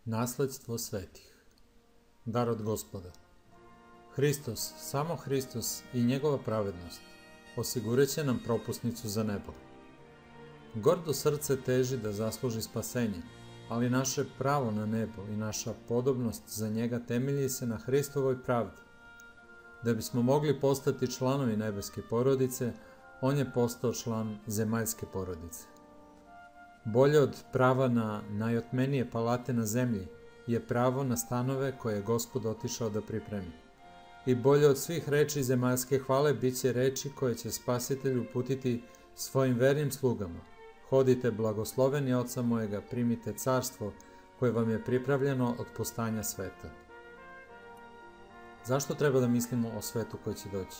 Nasledstvo svetih. Dar od Gospoda. Hristos, samo Hristos i njegova pravednost osigurat će nam propusnicu za nebo. Gordo srce teži da zasluži spasenje, ali naše pravo na nebo i naša podobnost za njega temelji se na Hristovoj pravdi. Da bismo mogli postati članovi nebeske porodice, on je postao član zemaljske porodice. Bolje od prava na najotmenije palate na zemlji je pravo na stanove koje je Gospod otišao da pripremi. I bolje od svih reči zemaljske hvale bit će reči koje će Spasitelj uputiti svojim vernim slugama. Hodite blagosloveni Oca mojega, primite carstvo koje vam je pripravljeno od postanja sveta. Zašto treba da mislimo o svetu koji će doći?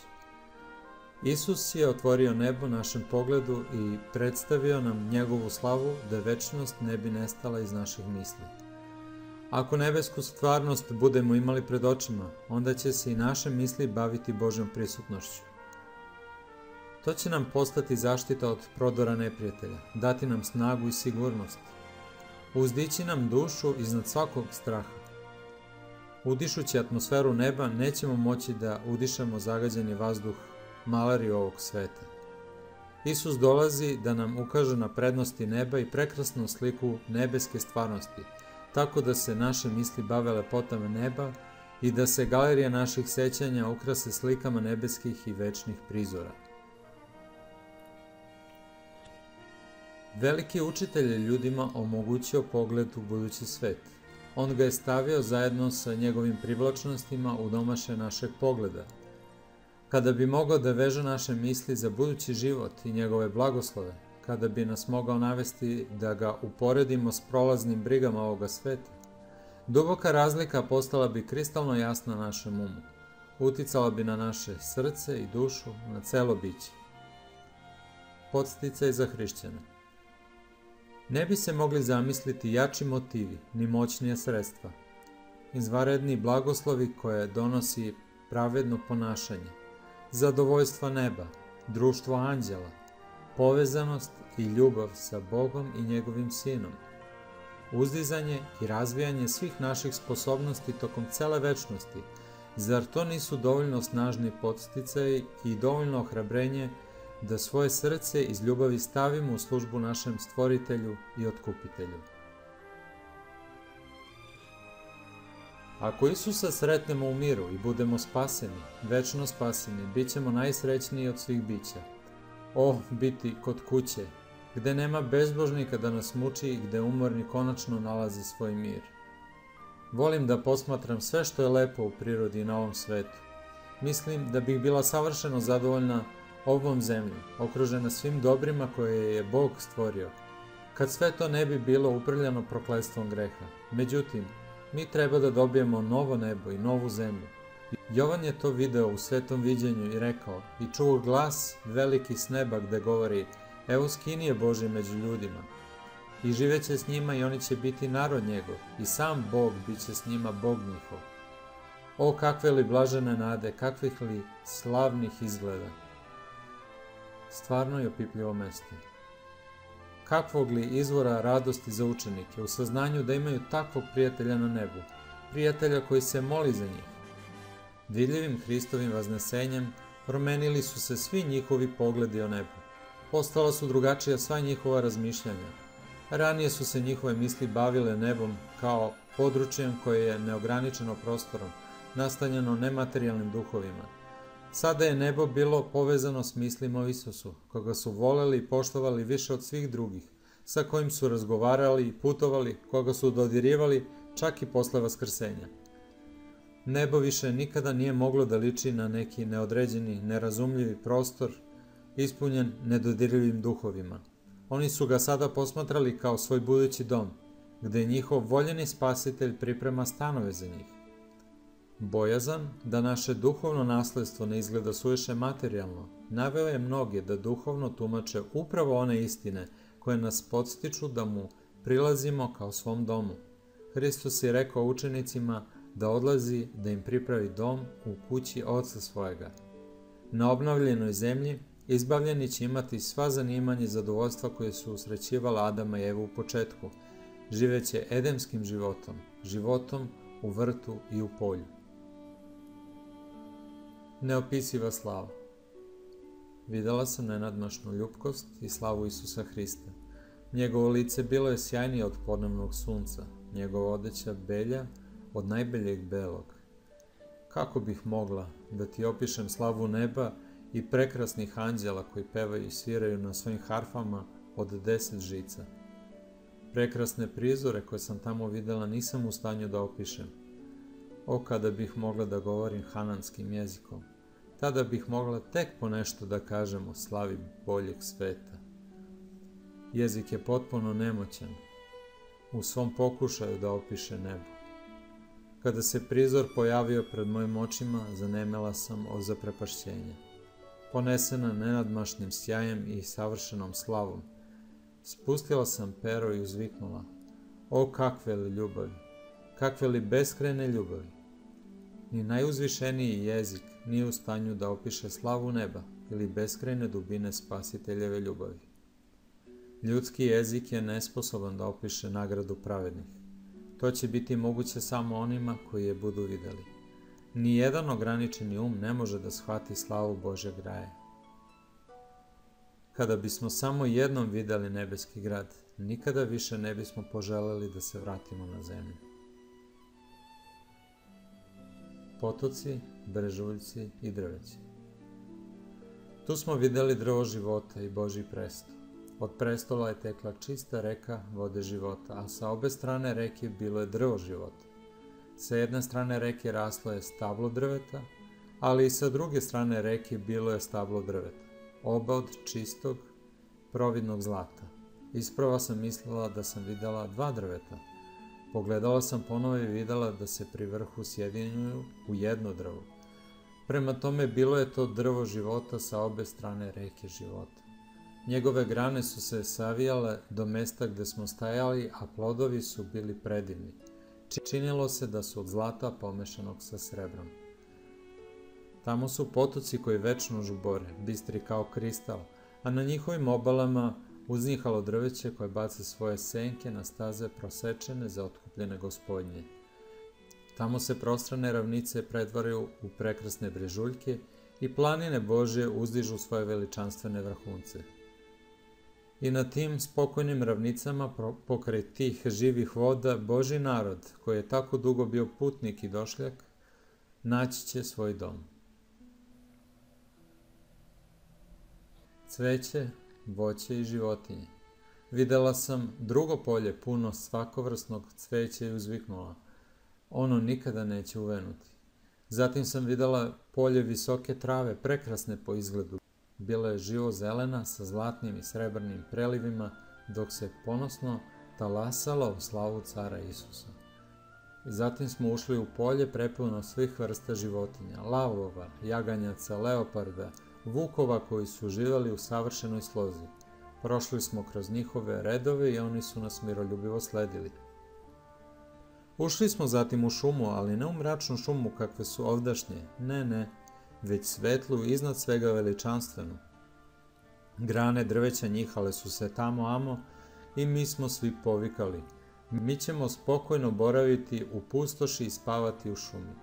Isus je otvorio nebo našem pogledu i predstavio nam njegovu slavu da večnost ne bi nestala iz naših misli. Ako nebesku stvarnost budemo imali pred očima, onda će se i naše misli baviti Božjom prisutnošću. To će nam postati zaštita od prodora neprijatelja, dati nam snagu i sigurnost, uzdići nam dušu iznad svakog straha. Udišući atmosferu neba, nećemo moći da udišemo zagađeni vazduh malariju ovog sveta. Isus dolazi da nam ukaže na prednosti neba i prekrasnu sliku nebeske stvarnosti, tako da se naše misli bave lepotama neba i da se galerija naših sećanja ukrase slikama nebeskih i večnih prizora. Veliki učitelj je ljudima omogućio pogled u budući svet. On ga je stavio zajedno sa njegovim privlačnostima u domaše našeg pogleda. Kada bi mogao da veže naše misli za budući život i njegove blagoslove, kada bi nas mogao navesti da ga uporedimo s prolaznim brigama ovoga sveta, duboka razlika postala bi kristalno jasna našem umu, uticala bi na naše srce i dušu, na celo biće. Podsticaj za hrišćane. Ne bi se mogli zamisliti jači motivi, ni moćnije sredstva, izvanredni blagoslovi koje donosi pravedno ponašanje, zadovoljstva neba, društvo anđela, povezanost i ljubav sa Bogom i njegovim Sinom, uzdizanje i razvijanje svih naših sposobnosti tokom cele večnosti. Zar to nisu dovoljno snažni podsticaji i dovoljno ohrabrenje da svoje srce iz ljubavi stavimo u službu našem Stvoritelju i Otkupitelju? Ako Isusa sretnemo u miru i budemo spaseni, večno spaseni, bit ćemo najsrećniji od svih bića. O, biti kod kuće, gde nema bezbožnika da nas muči i gde umorni konačno nalazi svoj mir. Volim da posmatram sve što je lepo u prirodi i na ovom svetu. Mislim da bih bila savršeno zadovoljna ovom zemljom, okružena svim dobrima koje je Bog stvorio, kad sve to ne bi bilo uprljano prokletstvom greha. Međutim, mi treba da dobijemo novo nebo i novu zemlju. Jovan je to video u Svetom viđenju i rekao: i čuo glas veliki s neba gde govori: evo skin je Božji među ljudima, i živeće s njima i oni će biti narod njegov, i sam Bog bit će s njima Bog njihov. O, kakve li blažene nade, kakvih li slavnih izgleda! Stvarno je opipljivo mesto. Kakvog li izvora radosti za učenike u saznanju da imaju takvog prijatelja na nebu, prijatelja koji se moli za njih. Vidljivim Hristovim vaznesenjem promenili su se svi njihovi pogledi o nebu. Postala su drugačija sva njihova razmišljanja. Ranije su se njihove misli bavile nebom kao područjem koje je neograničeno prostorom, nastanjeno nematerijalnim duhovima. Sada je nebo bilo povezano s mislima o Isusu, koga su voleli i poštovali više od svih drugih, sa kojim su razgovarali i putovali, koga su dodirivali čak i posle vaskrsenja. Nebo više nikada nije moglo da liči na neki neodređeni, nerazumljivi prostor, ispunjen nedodirljivim duhovima. Oni su ga sada posmatrali kao svoj budući dom, gde njihov voljeni Spasitelj priprema stanove za njih. Bojazan da naše duhovno nasledstvo ne izgleda suviše materijalno, naveo je mnoge da duhovno tumače upravo one istine koje nas podstiču da mu prilazimo kao svom domu. Hristos je rekao učenicima da odlazi da im pripravi dom u kući Oca svojega. Na obnovljenoj zemlji izbavljeni će imati sva zanimanja i zadovoljstva koje su usrećivala Adama i Evu u početku, živeće edemskim životom, životom u vrtu i u polju. Neopisiva slava. Videla sam nenadmašnu ljubkost i slavu Isusa Hrista. Njegovo lice bilo je sjajnije od ponovnog sunca, njegova odeća belja od najbeljeg belog. Kako bih mogla da ti opišem slavu neba i prekrasnih anđela koji pevaju i sviraju na svojim harfama od 10 žica. Prekrasne prizore koje sam tamo videla nisam u stanju da opišem. O, kada bih mogla da govorim hananskim jezikom, tada bih mogla tek po nešto da kažem o slavi boljeg sveta. Jezik je potpuno nemoćan u svom pokušaju da opiše nebo. Kada se prizor pojavio pred mojim očima, zanemela sam od zaprepašćenja. Ponesena nenadmašnim sjajem i savršenom slavom, spustila sam pero i uzviknula: o, kakve li ljubavi, kakve li beskrajne ljubavi! Ni najuzvišeniji jezik nije u stanju da opiše slavu neba ili beskrajne dubine Spasiteljeve ljubavi. Ljudski jezik je nesposoban da opiše nagradu pravednih. To će biti moguće samo onima koji je budu videli. Nijedan ograničeni um ne može da shvati slavu Božjeg raja. Kada bismo samo jednom videli nebeski grad, nikada više ne bismo poželeli da se vratimo na zemlju. Potoci, brežuljci i drveći. Tu smo videli drvo života i Božji presto. Od prestola je tekla čista reka vode života, a sa obe strane reke bilo je drvo života. Sa jedne strane reke raslo je stablo drveta, ali i sa druge strane reke bilo je stablo drveta, oba od čistog, providnog zlata. Isprva sam mislila da sam videla 2 drveta. Pogledala sam ponovo i videla da se pri vrhu sjedinjuju u jedno drvo. Prema tome bilo je to drvo života sa obe strane reke života. Njegove grane su se savijale do mesta gde smo stajali, a plodovi su bili predivni. Činilo se da su od zlata pomešanog sa srebrom. Tamo su potoci koji večno žubore, bistri kao kristal, a na njihovim obalama uznihalo drveće koje baca svoje senke na staze prosečene za otkupljene gospodnje. Tamo se prostrane ravnice pretvaraju u prekrasne brežuljke i planine Božje uzdižu svoje veličanstvene vrhunce. I na tim spokojnim ravnicama pokraj tih živih voda Božji narod, koji je tako dugo bio putnik i došljak, naći će svoj dom. Cveće, voće i životinje. Videla sam drugo polje puno svakovrsnog cveća i uzviknula: ono nikada neće uvenuti. Zatim sam videla polje visoke trave, prekrasne po izgledu. Bila je živo zelena sa zlatnim i srebrnim prelivima, dok se ponosno talasala u slavu cara Isusa. Zatim smo ušli u polje prepuno svih vrsta životinja, lavova, jaganjaca, leoparda, vukova koji su živeli u savršenoj slozi. Prošli smo kroz njihove redove i oni su nas miroljubivo sledili. Ušli smo zatim u šumu, ali ne u mračnu šumu kakve su ovdašnje, ne, već svetlu i iznad svega veličanstvenu. Grane drveća njihale su se tamo amo i mi smo svi povikali: mi ćemo spokojno boraviti u pustoši i spavati u šumi.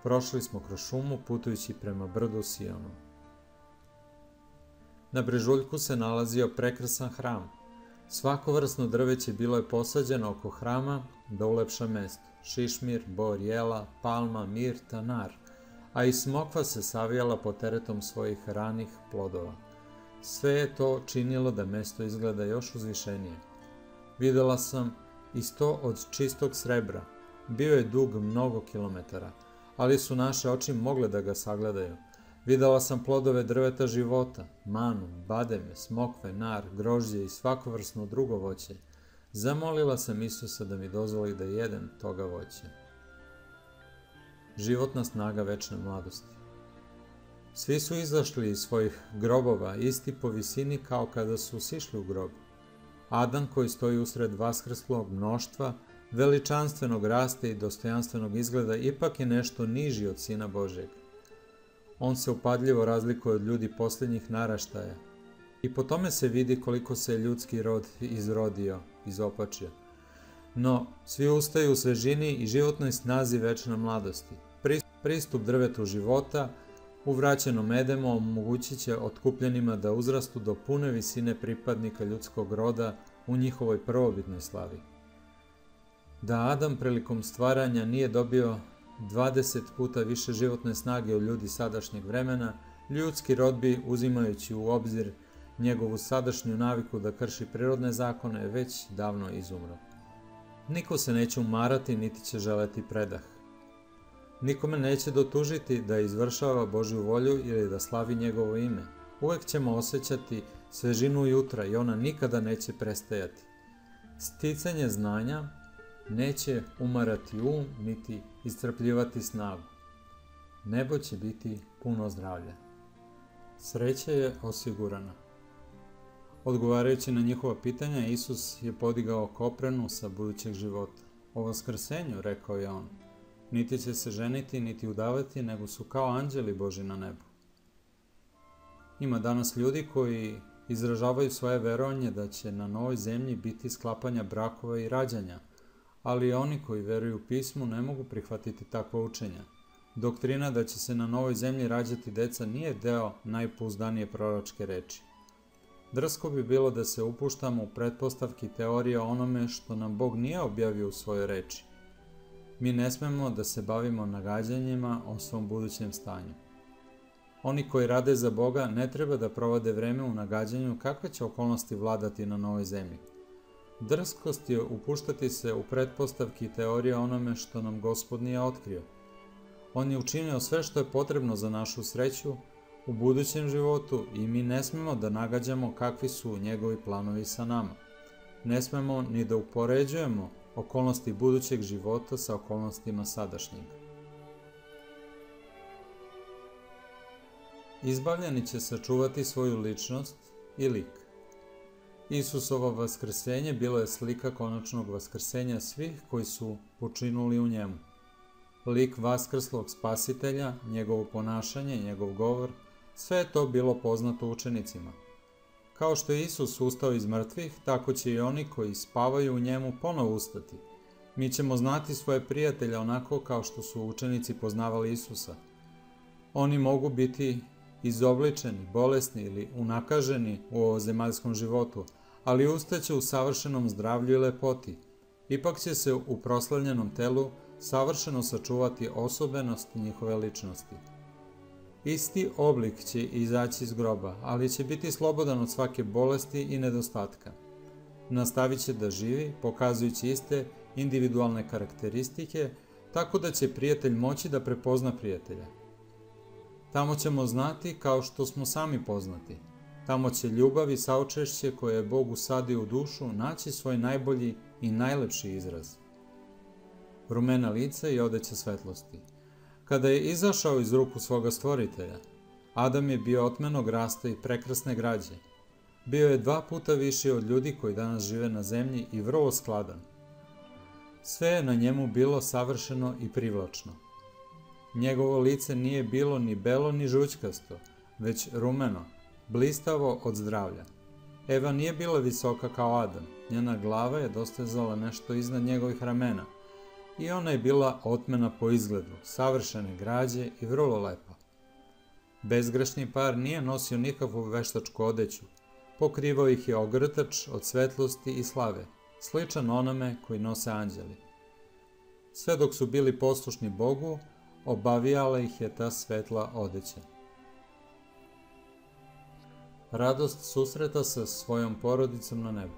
Prošli smo kroz šumu putujući prema brdu Sionu. Na brežuljku se nalazio prekrasan hram. Svakovrsno drveće bilo je posađeno oko hrama da ulepša mesto: šišmir, bor, jela, palma, mirta, nar, a i smokva se savijala pod teretom svojih ranih plodova. Sve je to činilo da mesto izgleda još uzvišenije. Videla sam i sto od čistog srebra. Bio je dug mnogo kilometara, ali su naše oči mogle da ga sagledaju. Videla sam plodove drveta života, manu, bademe, smokve, nar, grožđe i svakovrsno drugo voće. Zamolila sam Isusa da mi dozvoli da jedem toga voća. Životna snaga večne mladosti. Svi su izašli iz svojih grobova, isti po visini kao kada su sišli u grob. Adam, koji stoji usred vaskrslog mnoštva, veličanstvenog rasta i dostojanstvenog izgleda, ipak je nešto niži od Sina Božjeg. On se upadljivo razlikuje od ljudi posljednjih naraštaja. I po tome se vidi koliko se ljudski rod izrodio, izopačio. No, svi ustaju u svežini i životnoj snazi večne mladosti. Pristup drvetu života u vraćenom Edemu omogućit će otkupljenima da uzrastu do pune visine pripadnika ljudskog roda u njihovoj prvobitnoj slavi. Da Adam prilikom stvaranja nije dobio 20 puta više životne snage od ljudi sadašnjeg vremena, ljudski rod bi, uzimajući u obzir njegovu sadašnju naviku da krši prirodne zakone, već davno izumro. Niko se neće umarati, niti će želeti predah. Nikome neće dotužiti da izvršava Božju volju ili da slavi njegovo ime. Uvek ćemo osjećati svežinu jutra i ona nikada neće prestajati. Sticanje znanja neće umarati niti iscrpljivati snagu. Nebo će biti puno zdravlja. Sreća je osigurana. Odgovarajući na njihova pitanja, Isus je podigao koprenu sa budućeg života. O vaskrsenju, rekao je on, niti će se ženiti, niti udavati, nego su kao anđeli Božji na nebu. Ima danas ljudi koji izražavaju svoje verovanje da će na novoj zemlji biti sklapanja brakova i rađanja, ali oni koji veruju u pismu ne mogu prihvatiti takva učenja. Doktrina da će se na novoj zemlji rađati deca nije deo najpouzdanije proročke reči. Drsko bi bilo da se upuštamo u pretpostavki teorije o onome što nam Bog nije objavio u svojoj reči. Mi ne smemo da se bavimo nagađanjima o svom budućem stanju. Oni koji rade za Boga ne treba da provode vreme u nagađanju kakve će okolnosti vladati na novoj zemlji. Drskost je upuštati se u pretpostavki teorije o onome što nam Gospod nije otkrio. On je učinio sve što je potrebno za našu sreću u budućem životu i mi ne smemo da nagađamo kakvi su njegovi planovi sa nama. Ne smemo ni da upoređujemo okolnosti budućeg života sa okolnostima sadašnjeg. Izbavljeni će sačuvati svoju ličnost i lik. Isusovo vaskrsenje bilo je slika konačnog vaskrsenja svih koji su počinuli u njemu. Lik vaskrslog spasitelja, njegovo ponašanje, njegov govor, sve je to bilo poznato učenicima. Kao što je Isus ustao iz mrtvih, tako će i oni koji spavaju u njemu ponovo ustati. Mi ćemo znati svoje prijatelje onako kao što su učenici poznavali Isusa. Oni mogu biti izobličeni, bolesni ili unakaženi u ovozemaljskom životu, ali ustaće u savršenom zdravlju i lepoti. Ipak će se u proslavljenom telu savršeno sačuvati osobenost njihove ličnosti. Isti oblik će izaći iz groba, ali će biti slobodan od svake bolesti i nedostatka. Nastavit će da živi, pokazujući iste individualne karakteristike, tako da će prijatelj moći da prepozna prijatelja. Tamo ćemo znati kao što smo sami poznati. Tamo će ljubav i saučešće koje je Bog usadio u dušu naći svoj najbolji i najlepši izraz. Rumena lica i odeća svetlosti. Kada je izašao iz ruku svoga stvoritelja, Adam je bio otmenog rasta i prekrasne građe. Bio je 2 puta viši od ljudi koji danas žive na zemlji i vrlo skladan. Sve je na njemu bilo savršeno i privlačno. Njegovo lice nije bilo ni belo ni žućkasto, već rumeno, blistavo od zdravlja. Eva nije bila visoka kao Adam, njena glava je dostezala nešto iznad njegovih ramena i ona je bila otmena po izgledu, savršene građe i vrlo lepa. Bezgrešni par nije nosio nikakvu veštačku odeću, pokrivao ih je ogrtač od svetlosti i slave, sličan onome koji nose anđeli. Sve dok su bili poslušni Bogu, obavijala ih je ta svetla odeća. Radost susreta sa svojom porodicom na nebu.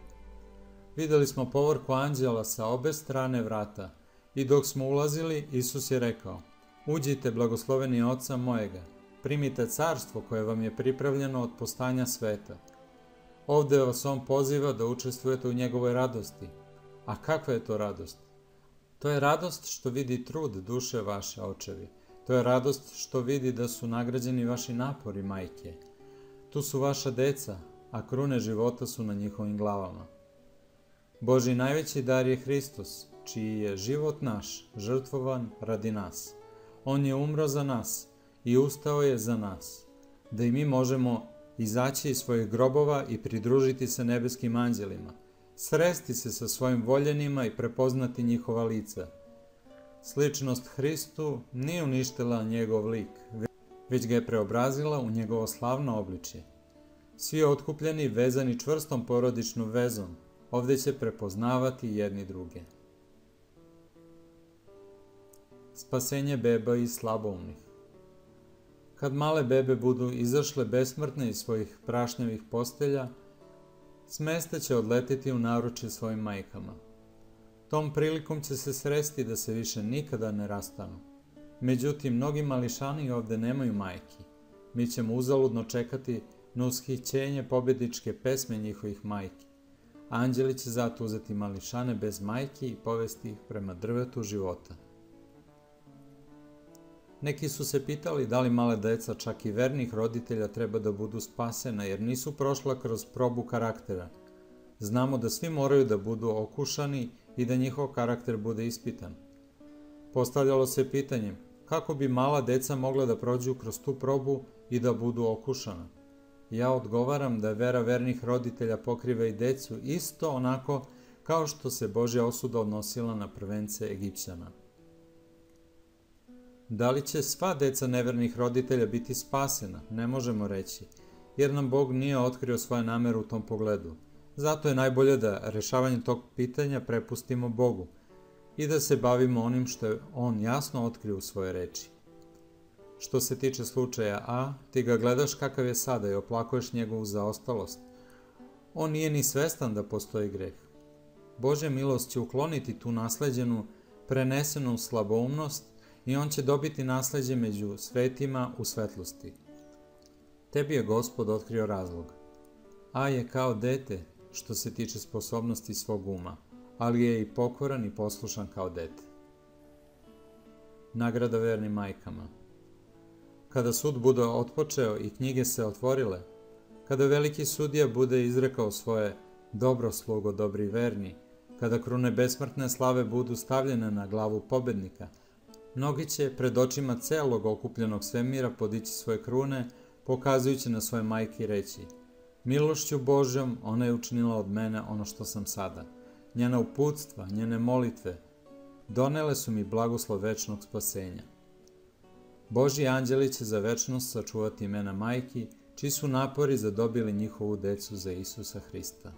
Videli smo povorku anđela sa obe strane vrata i dok smo ulazili, Isus je rekao: "Uđite, blagosloveni Oca mojega, primite carstvo koje vam je pripravljeno od postanja sveta. Ovde vas on poziva da učestvujete u njegovoj radosti. A kakva je to radost? To je radost što vidi trud duše vaše, očevi. To je radost što vidi da su nagrađeni vaši napori, majke. Tu su vaša deca, a krune života su na njihovim glavama. Božji najveći dar je Hristos, čiji je život naš žrtvovan radi nas. On je umro za nas i ustao je za nas, da i mi možemo izaći iz svojih grobova i pridružiti se nebeskim anđelima. sresti se sa svojim voljenima i prepoznati njihova lica. Sličnost Hristu nije uništila njegov lik, već ga je preobrazila u njegovo slavno obličje. Svi otkupljeni, vezani čvrstom porodičnom vezom, ovdje će prepoznavati jedni druge. Spasenje beba i slaboumnih. Kad male bebe budu izašle besmrtne iz svojih prašnjavih postelja, smeste će odletiti u naručje svojim majkama. Tom prilikom će se sresti da se više nikada ne rastanu. Međutim, mnogi mališani ovdje nemaju majki. Mi ćemo uzaludno čekati na ushićenje pobjedničke pesme njihovih majki. Anđeli će zato uzeti mališane bez majki i povesti ih prema drvetu života. Neki su se pitali da li male deca, čak i vernih roditelja, treba da budu spasena jer nisu prošla kroz probu karaktera. Znamo da svi moraju da budu okušani i da njihov karakter bude ispitan. Postavljalo se pitanje kako bi mala deca mogla da prođu kroz tu probu i da budu okušana. Ja odgovaram da vera vernih roditelja pokriva i decu isto onako kao što se Božja osuda odnosila na prvence Egipćana. Da li će sva deca nevernih roditelja biti spasena? Ne možemo reći, jer nam Bog nije otkrio svoje namere u tom pogledu. Zato je najbolje da rešavanje tog pitanja prepustimo Bogu i da se bavimo onim što je On jasno otkrio u svoje reči. Što se tiče slučaja A, ti ga gledaš kakav je sada i oplakuješ njegovu zaostalost. On nije ni svestan da postoji greh. Božja milost će ukloniti tu nasleđenu, prenesenu slaboumnost i on će dobiti nasleđe među svetima u svetlosti. Tebi je Gospod otkrio razlog. A je kao dete što se tiče sposobnosti svog uma, ali je i pokoran i poslušan kao dete. Nagrada vernim majkama. Kada sud bude otpočeo i knjige se otvorile, kada veliki sudija bude izrekao svoje dobro slugo, dobri verni, kada krune besmrtne slave budu stavljene na glavu pobednika, mnogi će pred očima celog okupljenog svemira podići svoje krune, pokazujući na svoje majke i reći: milošću Božjom ona je učinila od mene ono što sam sada. Njena uputstva, njene molitve donele su mi blagoslov večnog spasenja. Božji anđeli će za večnost sačuvati imena majki, čiji su napori zadobili njihovu decu za Isusa Hrista.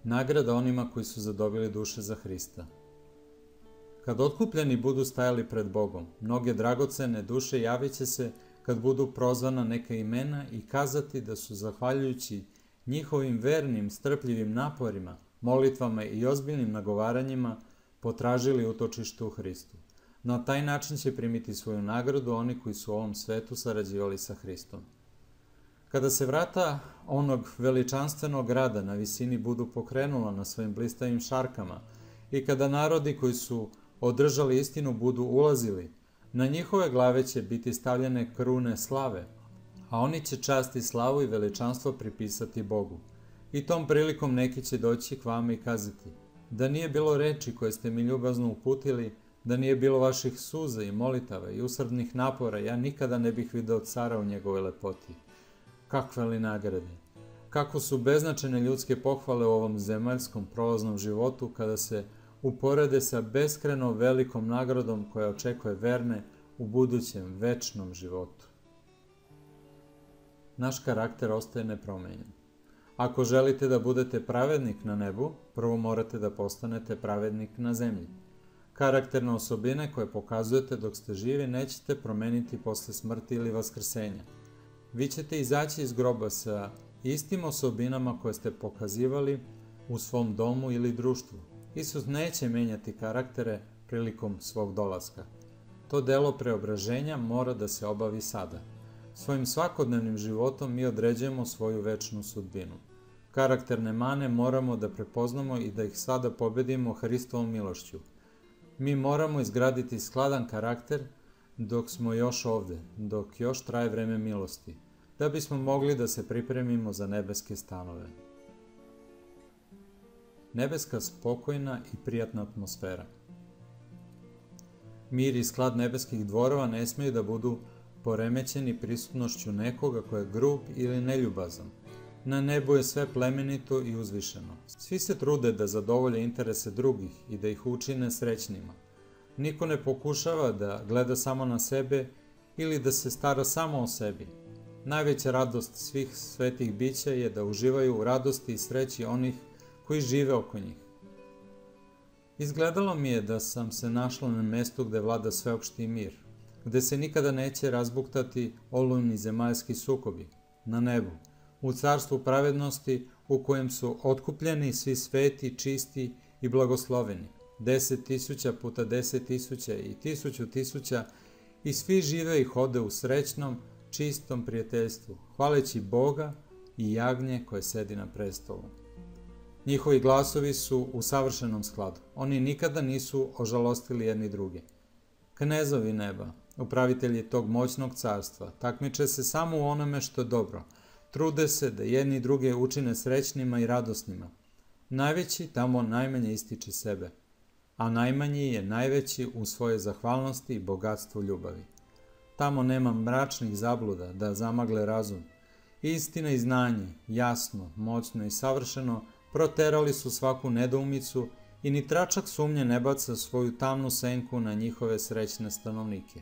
Nagrada onima koji su zadobili duše za Hrista. Kad otkupljeni budu stajali pred Bogom, mnoge dragocene duše javit će se kad budu prozvana neka imena i kazati da su zahvaljujući njihovim vernim, strpljivim naporima, molitvama i ozbiljnim nagovaranjima potražili utočište u Hristu. Na taj način će primiti svoju nagradu oni koji su u ovom svetu sarađivali sa Hristom. Kada se vrata onog veličanstvenog grada na visini budu pokrenula na svojim blistavim šarkama i kada narodi koji su održali istinu budu ulazili, na njihove glave će biti stavljene krune slave, a oni će čast i slavu i veličanstvo pripisati Bogu. I tom prilikom neki će doći k vama i kazati: da nije bilo reči koje ste mi ljubazno uputili, da nije bilo vaših suza i molitava i usrdnih napora, ja nikada ne bih video cara u njegove lepoti. Kakve li nagrade! Kako su beznačajne ljudske pohvale u ovom zemaljskom prolaznom životu kada se uporede sa beskreno velikom nagradom koja očekuje verne u budućem večnom životu. Naš karakter ostaje nepromenjen. Ako želite da budete pravednik na nebu, prvo morate da postanete pravednik na zemlji. Karakterne osobine koje pokazujete dok ste živi nećete promeniti posle smrti ili vaskrsenja. Vi ćete izaći iz groba sa istim osobinama koje ste pokazivali u svom domu ili društvu. Isus neće menjati karaktere prilikom svog dolaska. To delo preobraženja mora da se obavi sada. Svojim svakodnevnim životom mi određujemo svoju večnu sudbinu. Karakterne mane moramo da prepoznamo i da ih sada pobedimo Hristovom milošću. Mi moramo izgraditi skladan karakter dok smo još ovde, dok još traje vreme milosti, da bismo mogli da se pripremimo za nebeske stanove. Nebeska spokojna i prijatna atmosfera. Mir i sklad nebeskih dvorova ne smeju da budu poremećeni prisutnošću nekoga ko je grub ili neljubazan. Na nebu je sve plemenito i uzvišeno. Svi se trude da zadovolje interese drugih i da ih učine srećnima. Niko ne pokušava da gleda samo na sebe ili da se stara samo o sebi. Najveća radost svih svetih bića je da uživaju u radosti i sreći onih koji žive oko njih. Izgledalo mi je da sam se našla na mestu gde vlada sveopšti mir, gde se nikada neće razbuktati olujni zemaljski sukobi, na nebu, u carstvu pravednosti u kojem su otkupljeni svi sveti, čisti i blagosloveni, 10.000 puta 10.000 i 1.000 i svi žive i hode u srećnom, čistom prijateljstvu, hvaleći Boga i jagnje koje sedi na prestolu. Njihovi glasovi su u savršenom skladu. Oni nikada nisu ožalostili jedni druge. Knezovi neba, upravitelji tog moćnog carstva, takmiče se samo u onome što je dobro. Trude se da jedni druge učine srećnima i radosnima. Najveći tamo najmanje ističe sebe, a najmanji je najveći u svojoj zahvalnosti i bogatstvu ljubavi. Tamo nema mračnih zabluda da zamagle razum. Istina i znanje, jasno, moćno i savršeno, proterali su svaku nedoumicu i ni tračak sumnje ne baca svoju tamnu senku na njihove srećne stanovnike.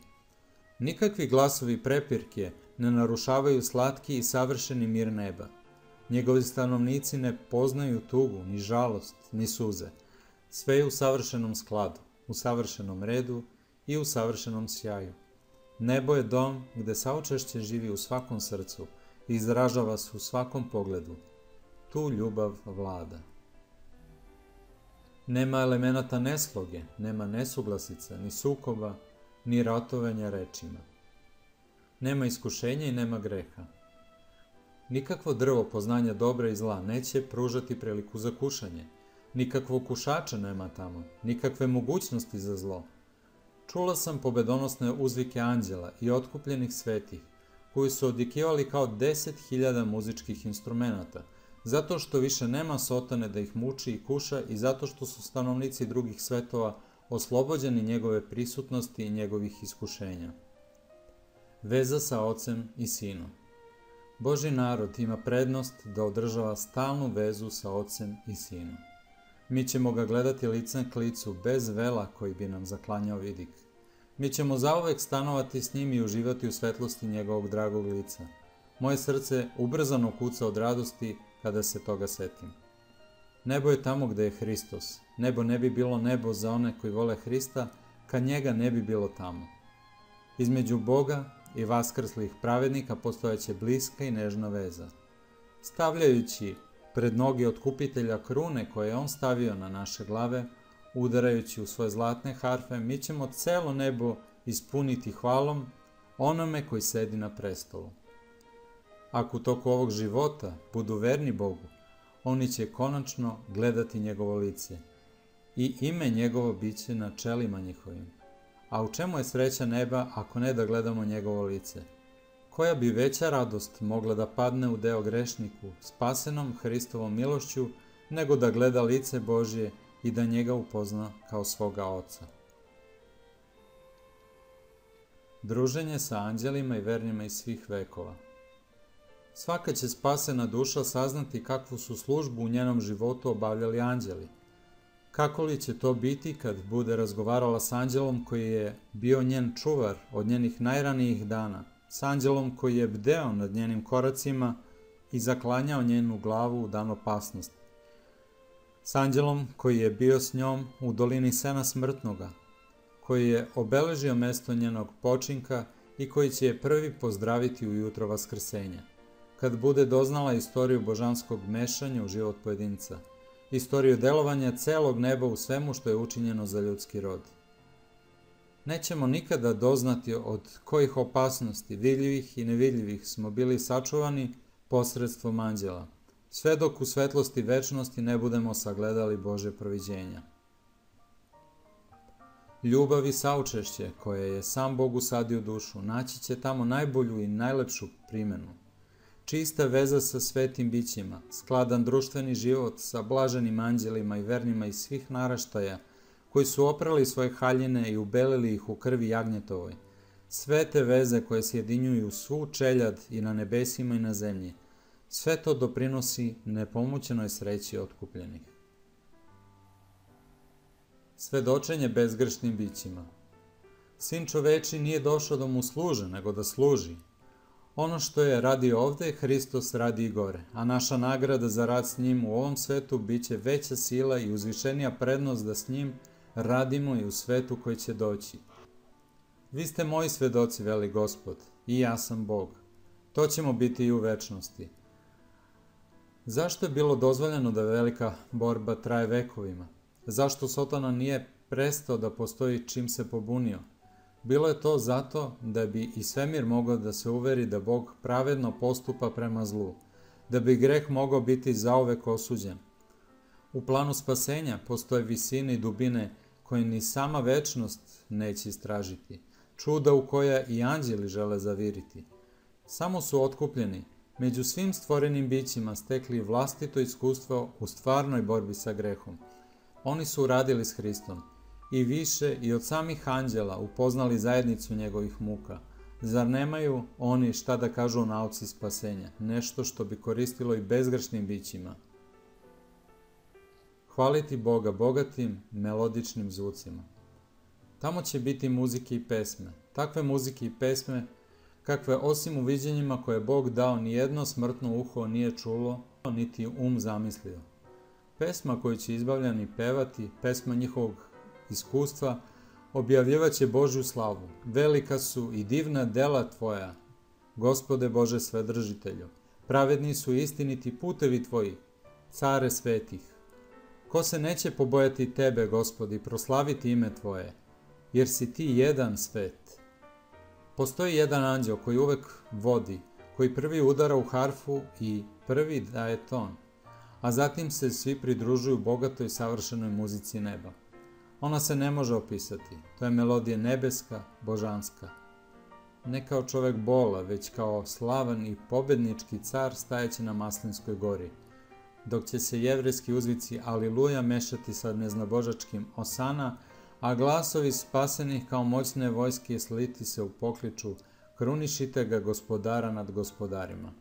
Nikakvi glasovi prepirke ne narušavaju slatki i savršeni mir neba. Njegovi stanovnici ne poznaju tugu, ni žalost, ni suze. Sve je u savršenom skladu, u savršenom redu i u savršenom sjaju. Nebo je dom gde saučešće živi u svakom srcu i izražava se u svakom pogledu. Tu ljubav vlada. Nema elemenata nesloge, nema nesuglasica, ni sukoba, ni ratovanja rečima. Nema iskušenja i nema greha. Nikakvo drvo poznanja dobra i zla neće pružati priliku za kušanje. Nikakvog kušača nema tamo, nikakve mogućnosti za zlo. Čula sam pobedonosne uzvike anđela i otkupljenih svetih, koji su odjekivali kao 10.000 muzičkih instrumenata, zato što više nema Sotone da ih muči i kuša i zato što su stanovnici drugih svetova oslobođeni njegove prisutnosti i njegovih iskušenja. Veza sa Ocem i Sinom. Božji narod ima prednost da održava stalnu vezu sa Ocem i Sinom. Mi ćemo ga gledati licem k licu, bez vela koji bi nam zaklanjao vidik. Mi ćemo zauvek stanovati s njim i uživati u svetlosti njegovog dragog lica. Moje srce ubrzano kuca od radosti kada se toga setim. Nebo je tamo gde je Hristos. Nebo ne bi bilo nebo za one koji vole Hrista, kad njega ne bi bilo tamo. Između Boga i vaskrslih pravednika postojaće bliska i nežna veza. Stavljajući pred noge otkupitelja krune koje je on stavio na naše glave, udarajući u svoje zlatne harfe, mi ćemo celo nebo ispuniti hvalom onome koji sedi na prestolu. Ako u toku ovog života budu verni Bogu, oni će konačno gledati njegovo lice i ime njegovo biće na čelima njihovim. A u čemu je sreća neba ako ne da gledamo njegovo lice? Koja bi veća radost mogla da padne u deo grešniku, spasenom Hristovom milošću, nego da gleda lice Božje i da njega upozna kao svoga Oca? Druženje sa anđelima i vernima iz svih vekova. Svaka će spasena duša saznati kakvu su službu u njenom životu obavljali anđeli. Kako li će to biti kad bude razgovarala s anđelom koji je bio njen čuvar od njenih najranijih dana, s anđelom koji je bdeo nad njenim koracima i zaklanjao njenu glavu u dan opasnosti, s anđelom koji je bio s njom u dolini sena smrtnoga, koji je obeležio mesto njenog počinka i koji će je prvi pozdraviti u jutro vaskrsenja, kad bude doznala istoriju božanskog mešanja u život pojedinca, istoriju delovanja celog neba u svemu što je učinjeno za ljudski rod. Nećemo nikada doznati od kojih opasnosti, vidljivih i nevidljivih, smo bili sačuvani posredstvom anđela, sve dok u svetlosti večnosti ne budemo sagledali Božje proviđenja. Ljubav i saučešće koje je sam Bog usadio u dušu naći će tamo najbolju i najlepšu primenu. Čista veza sa svetim bićima, skladan društveni život sa blaženim anđelima i vernima iz svih naraštaja, koji su oprali svoje haljine i ubelili ih u krvi jagnjetovoj. Sve te veze koje sjedinjuju svu čeljad i na nebesima i na zemlji. Sve to doprinosi nepomućenoj sreći otkupljenih. Svedočenje bezgrešnim bićima. Sin čoveči nije došao da mu služe, nego da služi. Ono što je radi ovde, Hristos radi i gore, a naša nagrada za rad s njim u ovom svetu biće veća sila i uzvišenija prednost da s njim radimo i u svetu koji će doći. Vi ste moji svedoci, veli Gospod, i ja sam Bog. To ćemo biti i u večnosti. Zašto je bilo dozvoljeno da velika borba traje vekovima? Zašto Sotona nije prestao da postoji čim se pobunio? Bilo je to zato da bi i svemir mogao da se uveri da Bog pravedno postupa prema zlu, da bi greh mogao biti zauvek osuđen. U planu spasenja postoje visine i dubine koje ni sama večnost neće istražiti, čuda u koja i anđeli žele zaviriti. Samo su otkupljeni, među svim stvorenim bićima stekli vlastito iskustvo u stvarnoj borbi sa grehom. Oni su uradili s Hristom i više i od samih anđela upoznali zajednicu njegovih muka. Zar nemaju oni šta da kažu o nauci spasenja, nešto što bi koristilo i bezgrešnim bićima? Hvaliti Boga bogatim, melodičnim zvucima. Tamo će biti muzike i pesme, takve muzike i pesme kakve osim u viđenjima koje je Bog dao nijedno smrtno uho nije čulo, niti zamislio. Pesma koju će izbavljani pevati, pesma njihovog iskustva, objavljivaće Božju slavu. Velika su i divna dela Tvoja, Gospode Bože Svedržitelju. Pravedni su istiniti putevi Tvoji, care svetih. Ko se neće pobojati Tebe, Gospodi, proslaviti ime Tvoje, jer si Ti jedan svet. Postoji jedan anđeo koji uvek vodi, koji prvi udara u harfu i prvi daje ton, a zatim se svi pridružuju bogatoj savršenoj muzici neba. Ona se ne može opisati, to je melodija nebeska, božanska. Ne kao čovek bola, već kao slavan i pobednički car stajeći na Maslinskoj gori, dok će se jevrejski uzvici Aliluja mešati sa neznabožačkim Osana, a glasovi spasenih kao moćne vojske sliti se u pokliču krunišite ga gospodara nad gospodarima.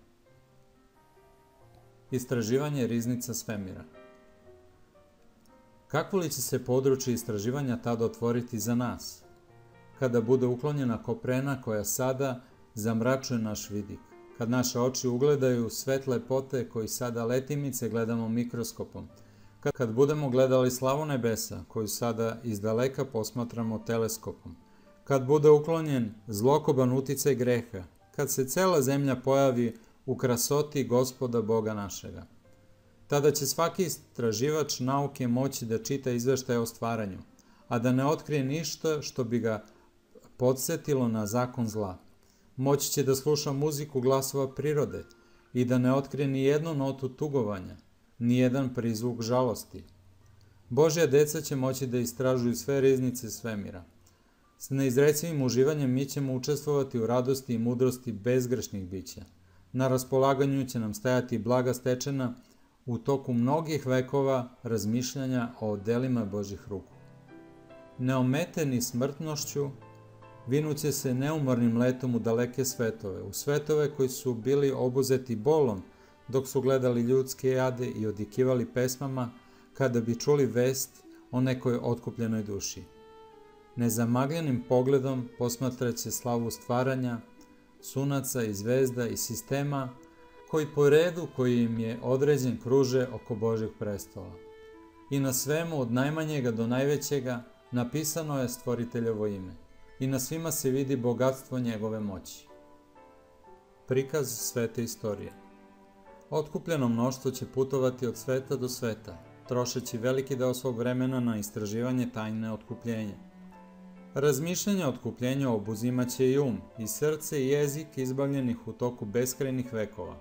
Istraživanje riznica svemira. Kako li će se područje istraživanja tada otvoriti za nas, kada bude uklonjena koprena koja sada zamračuje naš vidik, kad naše oči ugledaju svet lepote koji sada letimice gledamo mikroskopom, kad budemo gledali slavu nebesa koju sada izdaleka posmatramo teleskopom, kad bude uklonjen zlokoban uticaj greha, kad se cela zemlja pojavi u krasoti Gospoda Boga našega. Tada će svaki istraživač nauke moći da čita izveštaje o stvaranju, a da ne otkrije ništa što bi ga podsetilo na zakon zla. Moći će da sluša muziku glasova prirode i da ne otkrije ni jednu notu tugovanja, ni jedan prizvuk žalosti. Božja deca će moći da istražuju sve riznice svemira. S neizrecivim uživanjem mi ćemo učestvovati u radosti i mudrosti bezgrešnih bića. Na raspolaganju će nam stajati blaga stečena u toku mnogih vekova razmišljanja o delima Božjih ruku. Neometeni smrtnošću, vinuće se neumornim letom u daleke svetove, u svetove koji su bili obuzeti bolom dok su gledali ljudske jade i odjekivali pesmama kada bi čuli vest o nekoj otkupljenoj duši. Nezamagljenim pogledom posmatraće slavu stvaranja, sunaca i zvezda i sistema koji po redu koji im je određen kruže oko Božjeg prestola. I na svemu od najmanjega do najvećega napisano je Stvoriteljevo ime i na svima se vidi bogatstvo njegove moći. Prikaz svete istorije. Otkupljeno mnoštvo će putovati od sveta do sveta, trošeći veliki deo svog vremena na istraživanje tajne otkupljenja. Razmišljanje o otkupljenju obuzimaće i i srce i jezik izbavljenih u toku beskrajnih vekova.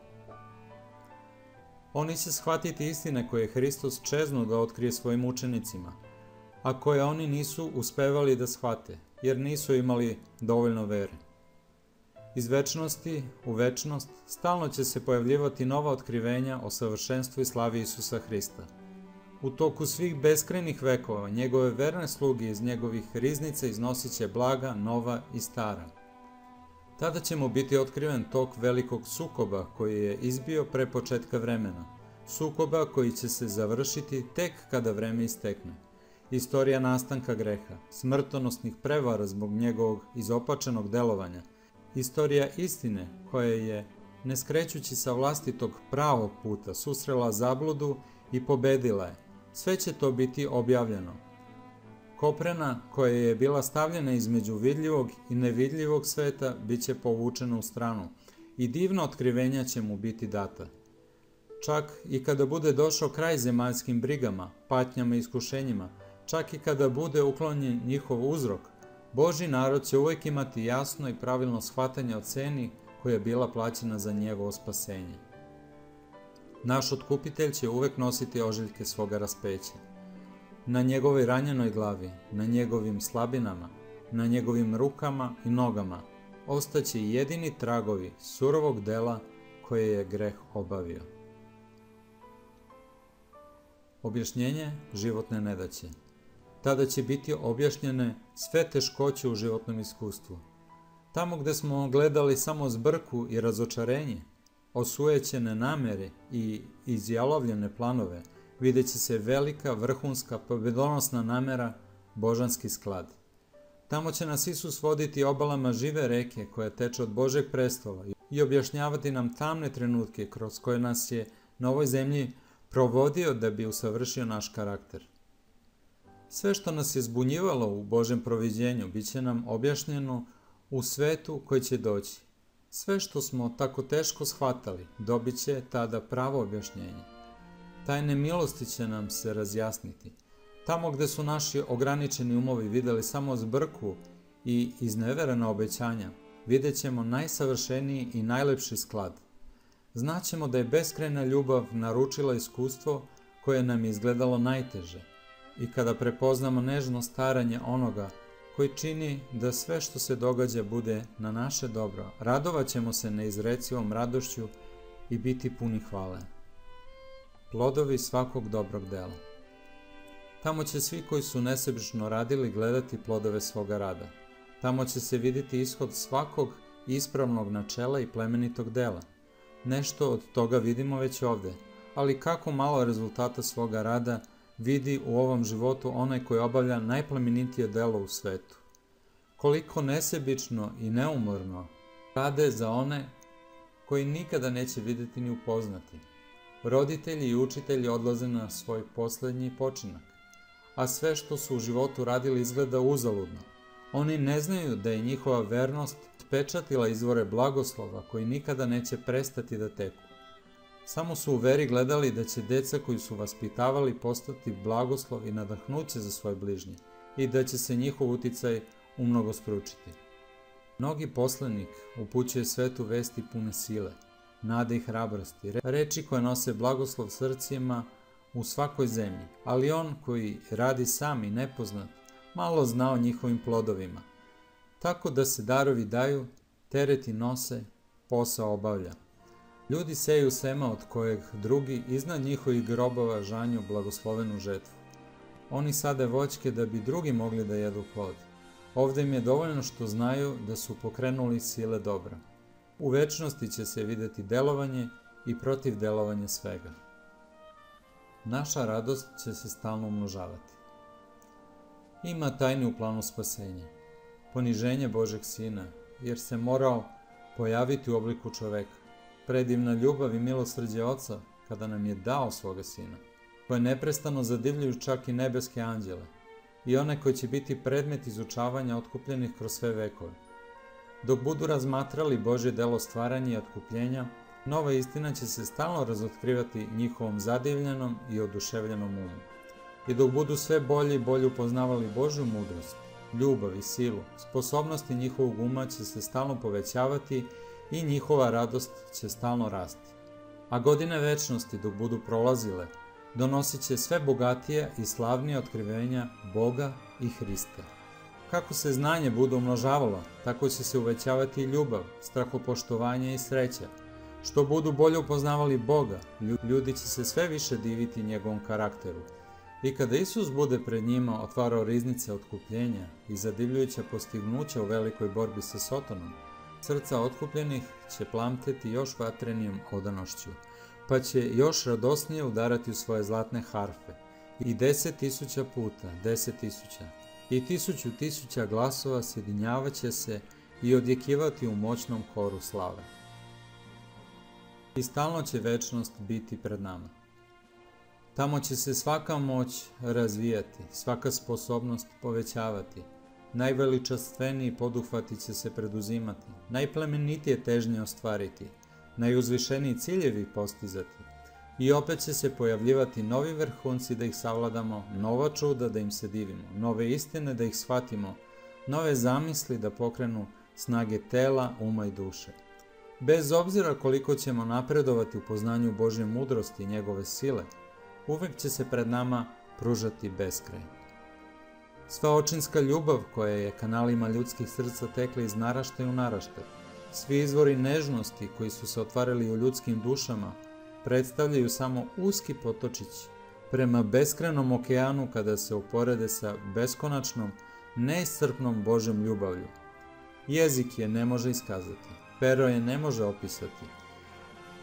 Oni će shvatiti istine koje je Hristos čeznuo da otkrije svojim učenicima, a koje oni nisu uspevali da shvate, jer nisu imali dovoljno vere. Iz večnosti u večnost stalno će se pojavljivati nova otkrivenja o savršenstvu i slavi Isusa Hrista. U toku svih beskrajnih vekova njegove verne sluge iz njegovih riznica iznosit će blaga, nova i stara. Tada će mu biti otkriven tok velikog sukoba koji je izbio pre početka vremena. Sukoba koji će se završiti tek kada vreme istekne. Istorija nastanka greha, smrtonosnih prevara zbog njegovog izopačenog delovanja, istorija istine koja je, ne skrećući sa vlastitog pravog puta, susrela zabludu i pobedila je. Sve će to biti objavljeno. Koprena koja je bila stavljena između vidljivog i nevidljivog sveta bit će povučena u stranu i divna otkrivenja će mu biti data. Čak i kada bude došao kraj zemaljskim brigama, patnjama i iskušenjima, čak i kada bude uklonjen njihov uzrok, Božji narod će uvijek imati jasno i pravilno shvatanje o ceni koja je bila plaćena za njegovo spasenje. Naš otkupitelj će uvijek nositi ožiljke svoga raspeća. Na njegovoj ranjenoj glavi, na njegovim slabinama, na njegovim rukama i nogama ostaće jedini tragovi surovog dela koje je greh obavio. Objašnjenje životne nedaće. Tada će biti objašnjene sve teškoće u životnom iskustvu. Tamo gde smo gledali samo zbrku i razočarenje, osujećene namere i izjalovljene planove, vidjet će se velika, vrhunska, pobedonosna namera, božanski sklad. Tamo će nas Isus voditi obalama žive reke koja teče od Božeg prestola i objašnjavati nam tamne trenutke kroz koje nas je na ovoj zemlji provodio da bi usavršio naš karakter. Sve što nas je zbunjivalo u Božjem proviđenju bit će nam objašnjeno u svetu koji će doći. Sve što smo tako teško shvatali dobit će tada pravo objašnjenje. Tajne milosti će nam se razjasniti. Tamo gde su naši ograničeni umovi videli samo zbrku i izneverena obećanja, vidjet ćemo najsavršeniji i najlepši sklad. Znaćemo da je beskrajna ljubav naručila iskustvo koje nam je izgledalo najteže. I kada prepoznamo nežno staranje onoga koji čini da sve što se događa bude na naše dobro, radovat ćemo se neizrecivom radošću i biti puni hvale. Plodovi svakog dobrog dela. Tamo će svi koji su nesebično radili gledati plodove svoga rada. Tamo će se vidjeti ishod svakog ispravnog načela i plemenitog dela. Nešto od toga vidimo već ovde, ali kako malo rezultata svoga rada vidi u ovom životu onaj koji obavlja najplemenitije delo u svetu. Koliko nesebično i neumorno rade za one koji nikada neće vidjeti ni upoznati. Roditelji i učitelji odlaze na svoj poslednji počinak, a sve što su u životu radili izgleda uzaludno. Oni ne znaju da je njihova vernost otpečatila izvore blagoslova koji nikada neće prestati da teku. Samo su u veri gledali da će deca koji su vaspitavali postati blagoslov i nadahnuće za svoje bližnje i da će se njihov uticaj umnogostručiti. Mnogi poslanik upućuje svetu vesti pune sile, nade i hrabrosti, reči koje nose blagoslov srcima u svakoj zemlji, ali on koji radi sam i nepoznat, malo zna o njihovim plodovima. Tako da se darovi daju, tereti nose, posao obavlja. Ljudi seju sema od kojeg drugi iznad njihovih grobova žanju blagoslovenu žetvu. Oni sade voćke da bi drugi mogli da jedu plod. Ovde im je dovoljno što znaju da su pokrenuli sile dobra. U večnosti će se videti delovanje i protiv delovanja svega. Naša radost će se stalno umnožavati. Ima tajni u planu spasenja. Poniženje Božeg Sina, jer se morao pojaviti u obliku čoveka. Predivna ljubav i milosrđe Oca kada nam je dao svoga Sina, koje neprestano zadivljuju čak i nebeske anđele i one koji će biti predmet izučavanja otkupljenih kroz sve vekove. Dok budu razmatrali Božje delo stvaranja i otkupljenja, nova istina će se stalno razotkrivati njihovom zadivljenom i oduševljenom umu. I dok budu sve bolje i bolje upoznavali Božju mudrost, ljubav i silu, sposobnosti njihovog uma će se stalno povećavati i njihova radost će stalno rasti. A godine večnosti dok budu prolazile, donosit će sve bogatije i slavnije otkrivenja Boga i Hrista. Kako se znanje bude umnožavalo, tako će se uvećavati i ljubav, strahopoštovanje i sreća. Što budu bolje upoznavali Boga, ljudi će se sve više diviti njegovom karakteru. I kada Isus bude pred njima otvarao riznice otkupljenja i zadivljujuća postignuća u velikoj borbi sa Sotonom, Srca otkupljenih će plamteti još vatrenijom odanošću, pa će još radosnije udarati u svoje zlatne harfe. I 10.000 puta 10.000 i 1.000 glasova sjedinjavat će se i odjekivati u moćnom horu slave. I stalno će večnost biti pred nama. Tamo će se svaka moć razvijati, svaka sposobnost povećavati, najveličanstveniji poduhvati će se preduzimati, najplemenitije težnje ostvariti, najuzvišeniji ciljevi postizati. I opet će se pojavljivati novi vrhunci da ih savladamo, nova čuda da im se divimo, nove istine da ih shvatimo, nove zamisli da pokrenu snage tela, uma i duše. Bez obzira koliko ćemo napredovati u poznanju Božje mudrosti i njegove sile, uvek će se pred nama pružati beskraj. Sva očinska ljubav koja je kanalima ljudskih srca tekla iz naraštaja u naraštaj, svi izvori nežnosti koji su se otvarali u ljudskim dušama, predstavljaju samo uski potočić prema beskrajnom okeanu kada se uporede sa beskonačnom, neiscrpnom Božjom ljubavlju. Jezik je ne može iskazati, pero je ne može opisati.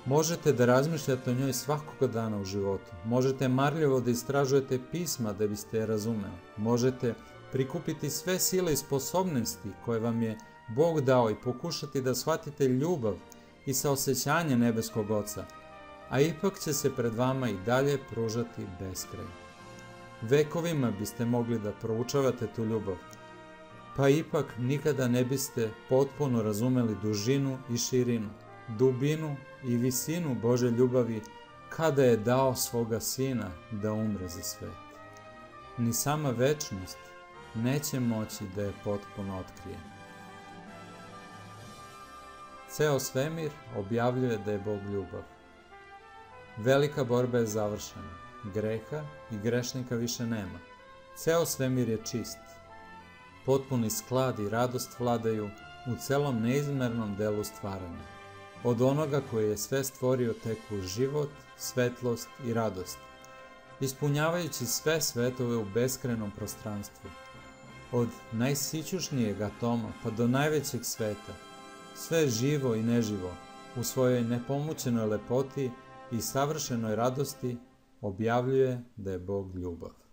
Možete da razmišljate o njoj svakoga dana u životu, možete marljivo da istražujete pisma da biste je razumeli, možete prikupiti sve sile i sposobnosti koje vam je Bog dao i pokušati da shvatite ljubav i saosećanje nebeskog Oca, a ipak će se pred vama i dalje pružati beskraj. Vekovima biste mogli da proučavate tu ljubav, pa ipak nikada ne biste potpuno razumeli dužinu i širinu, dubinu i visinu Božje ljubavi kada je dao svoga Sina da umre za svet. Ni sama večnost neće moći da je potpuno otkrije. Ceo svemir objavljuje da je Bog ljubav. Velika borba je završena, greha i grešnika više nema. Ceo svemir je čist. Potpuni sklad i radost vladaju u celom neizmernom delu stvaranja. Od onoga koji je sve stvorio teku život, svetlost i radost, ispunjavajući sve svetove u beskrajnom prostranstvu. Od najsićušnijeg atoma pa do najvećeg sveta, sve živo i neživo u svojoj nepomućenoj lepoti i savršenoj radosti objavljuje da je Bog ljubav.